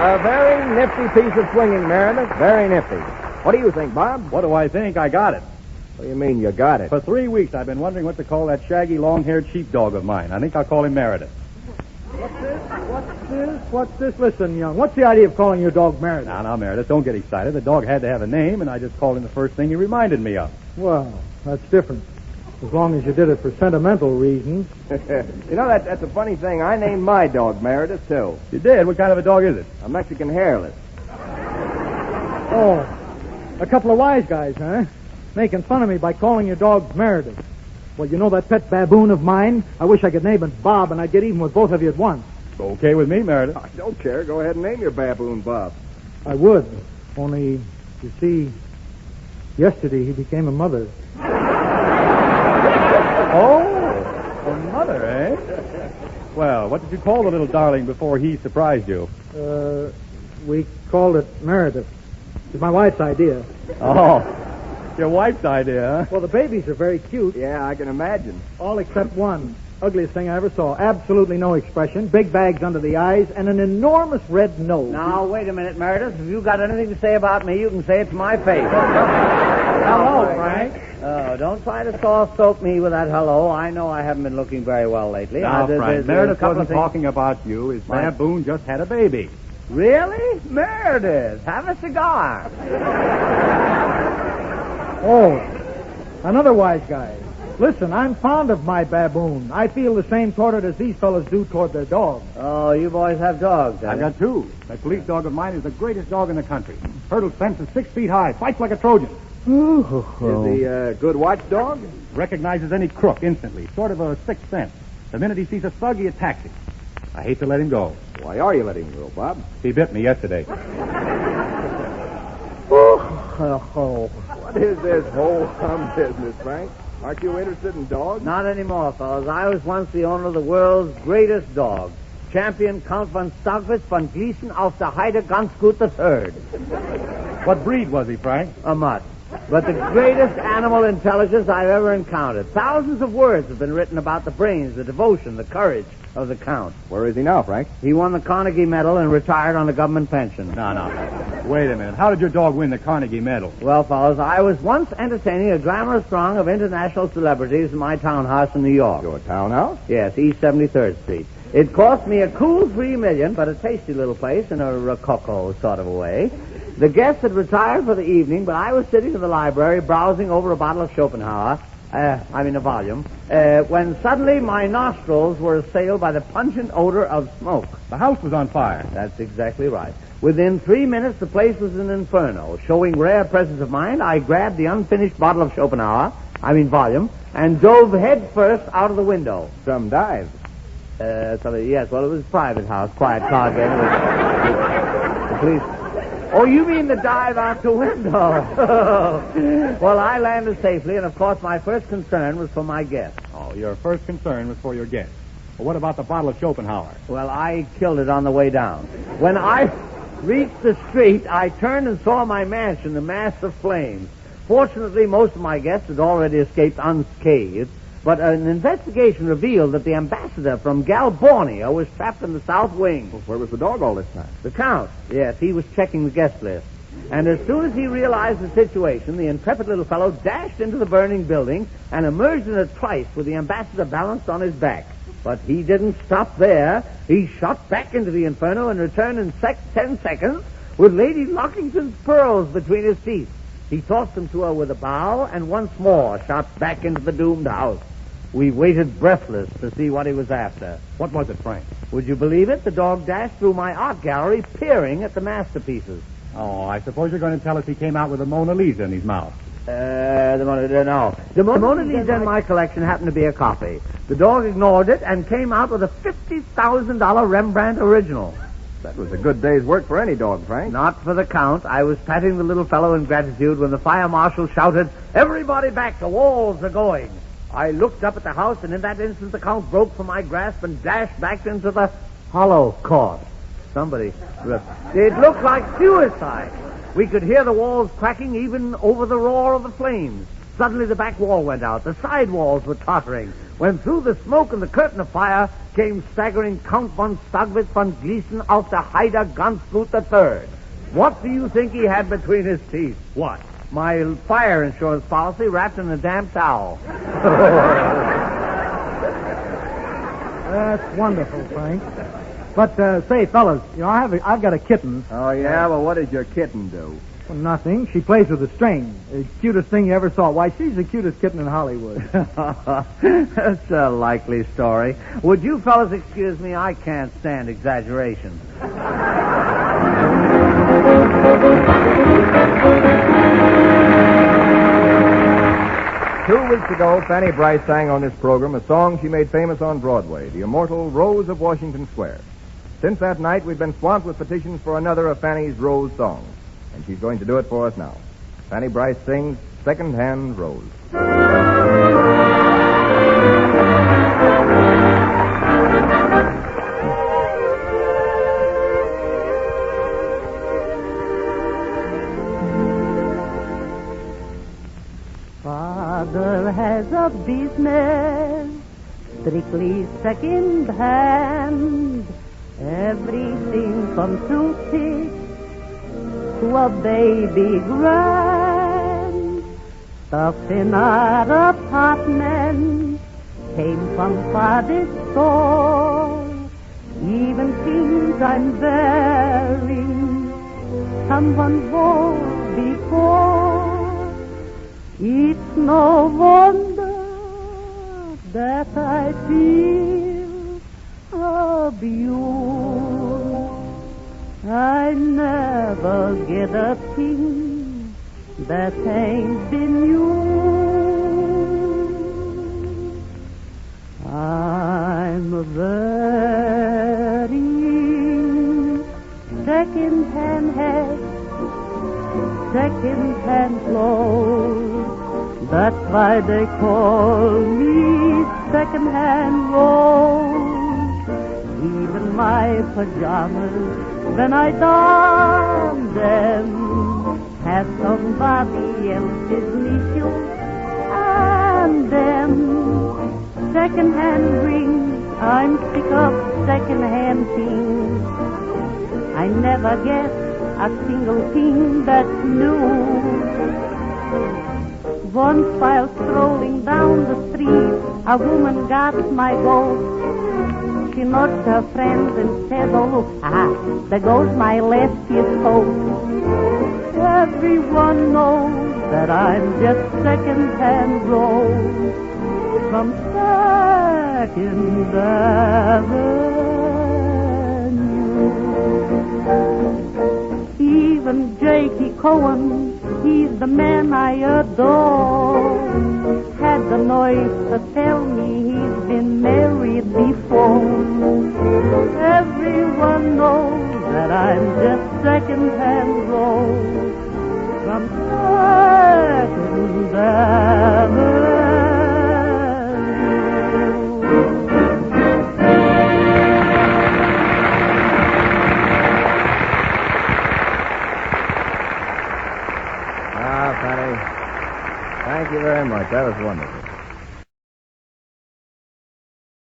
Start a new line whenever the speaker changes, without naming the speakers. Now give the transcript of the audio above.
A very nifty piece of swinging, Meredith. Very nifty. What do you think, Bob?
What do I think? I got it.
What do you mean you got it?
For 3 weeks, I've been wondering what to call that shaggy, long-haired sheepdog of mine. I think I'll call him Meredith.
What's this? Listen, young, what's the idea of calling your dog Meredith?
Now, Meredith, don't get excited. The dog had to have a name, and I just called him the first thing he reminded me of.
Well, that's different. As long as you did it for sentimental reasons.
You know, that's a funny thing. I named my dog Meredith, too.
You did? What kind of a dog is it?
A Mexican hairless.
Oh, a couple of wise guys, huh? Making fun of me by calling your dog Meredith. Well, you know that pet baboon of mine? I wish I could name it Bob, and I'd get even with both of you at once.
Okay with me, Meredith.
I don't care. Go ahead and name your baboon Bob.
I would. Only, you see, yesterday he became a mother.
Oh, a mother, eh? Well, what did you call the little darling before he surprised you?
We called it Meredith. It was my wife's idea.
Oh, your wife's idea, huh?
Well, the babies are very cute.
Yeah, I can imagine.
All except one. Ugliest thing I ever saw. Absolutely no expression. Big bags under the eyes and an enormous red nose.
Now, wait a minute, Meredith. If you've got anything to say about me, you can say it to my face.
Hello, Frank.
Oh, don't try to soft-soap me with that hello. I know I haven't been looking very well lately.
Now, Frank, Meredith wasn't
things...
talking about you. His baboon just had a baby.
Really? Meredith, have a cigar.
Oh, another wise guy. Listen, I'm fond of my baboon. I feel the same toward it as these fellas do toward their dog.
Oh, you boys have dogs,
I've got 2. That police dog of mine is the greatest dog in the country. Hurdles fences 6 feet high, fights like a Trojan.
Is he a good watchdog?
Recognizes any crook instantly, sort of a sixth sense. The minute he sees a thug, he attacks him. I hate to let him go.
Why are you letting him go, Bob?
He bit me yesterday.
What is this whole hum business, Frank? Aren't you interested in dogs?
Not anymore, fellas. I was once the owner of the world's greatest dog. Champion Count von Stafford von Gleason auf der Heide ganz gut III.
What breed was he, Frank?
A mutt. But the greatest animal intelligence I've ever encountered. Thousands of words have been written about the brains, the devotion, the courage of the Count.
Where is he now, Frank?
He won the Carnegie Medal and retired on a government pension.
No. Wait a minute. How did your dog win the Carnegie Medal?
Well, fellas, I was once entertaining a glamorous throng of international celebrities in my townhouse in New York.
Your townhouse?
Yes, East 73rd Street. It cost me a cool $3 million, but a tasty little place in a rococo sort of a way. The guests had retired for the evening, but I was sitting in the library browsing over a bottle of Schopenhauer, a volume, when suddenly my nostrils were assailed by the pungent odor of smoke.
The house was on fire.
That's exactly right. Within 3 minutes, the place was an inferno. Showing rare presence of mind, I grabbed the unfinished bottle of Schopenhauer, volume, and dove head first out of the window.
Some dive.
Yes, well, it was a private house, quiet card game. The police... Oh, you mean the dive out the window? Well, I landed safely, and of course my first concern was for my guests.
Oh, your first concern was for your guests. Well, what about the bottle of Schopenhauer?
Well, I killed it on the way down. When I reached the street, I turned and saw my mansion, a mass of flames. Fortunately, most of my guests had already escaped unscathed, but an investigation revealed that the ambassador from Galborneo was trapped in the south wing.
Well, where was the dog all this time?
The Count, yes, he was checking the guest list. And as soon as he realized the situation, the intrepid little fellow dashed into the burning building and emerged in a trice with the ambassador balanced on his back. But he didn't stop there. He shot back into the inferno and returned in 10 seconds with Lady Lockington's pearls between his teeth. He tossed them to her with a bow and once more shot back into the doomed house. We waited breathless to see what he was after.
What was it, Frank?
Would you believe it? The dog dashed through my art gallery, peering at the masterpieces.
Oh, I suppose you're going to tell us he came out with a Mona Lisa in his mouth.
The Mona Lisa in my collection happened to be a copy. The dog ignored it and came out with a $50,000 Rembrandt original.
That was a good day's work for any dog, Frank.
Not for the Count. I was patting the little fellow in gratitude when the fire marshal shouted, "Everybody back, the walls are going." I looked up at the house, and in that instant the Count broke from my grasp and dashed back into the Holocaust. Somebody... It looked like suicide. We could hear the walls cracking even over the roar of the flames. Suddenly the back wall went out. The side walls were tottering. When through the smoke and the curtain of fire came staggering Count von Stagwitz von Gleason auf der Heider ganz gut III. What do you think he had between his teeth?
What?
My fire insurance policy wrapped in a damp towel.
That's wonderful, Frank. But, say, fellas, I've got a kitten.
Oh, yeah? Well, what does your kitten do?
Well, nothing. She plays with a string. The cutest thing you ever saw. Why, she's the cutest kitten in Hollywood.
That's a likely story. Would you fellas excuse me? I can't stand exaggeration.
2 weeks ago, Fanny Brice sang on this program a song she made famous on Broadway, the immortal Rose of Washington Square. Since that night, we've been swamped with petitions for another of Fanny's Rose songs, and she's going to do it for us now. Fanny Brice sings Second-Hand Rose.
Father has a business, strictly second hand. Everything from toothpicks to a baby grand. Stuff in our apartment came from Father's store. Even things I'm wearing, someone wore before. It's no wonder that I feel abused. I never get a thing that ain't been used. I'm wearing second-hand hats, second-hand clothes. That's why they call me second-hand Rose. Even my pajamas, when I don them, have somebody else's initials and them. Second-hand rings, I'm sick of second-hand things. I never get a single thing that's new. Once while strolling down the street, a woman got my goat. She nudged her friends and said, oh, look, there goes my leftiest coat. Everyone knows that I'm just second-hand Rose from Second Avenue. Even Jakey Cohen, he's the man I adore, had the noise to tell me he's been married before. Everyone knows that I'm just second-hand Rose from Second Avenue.
Fanny, thank you very much. That was wonderful.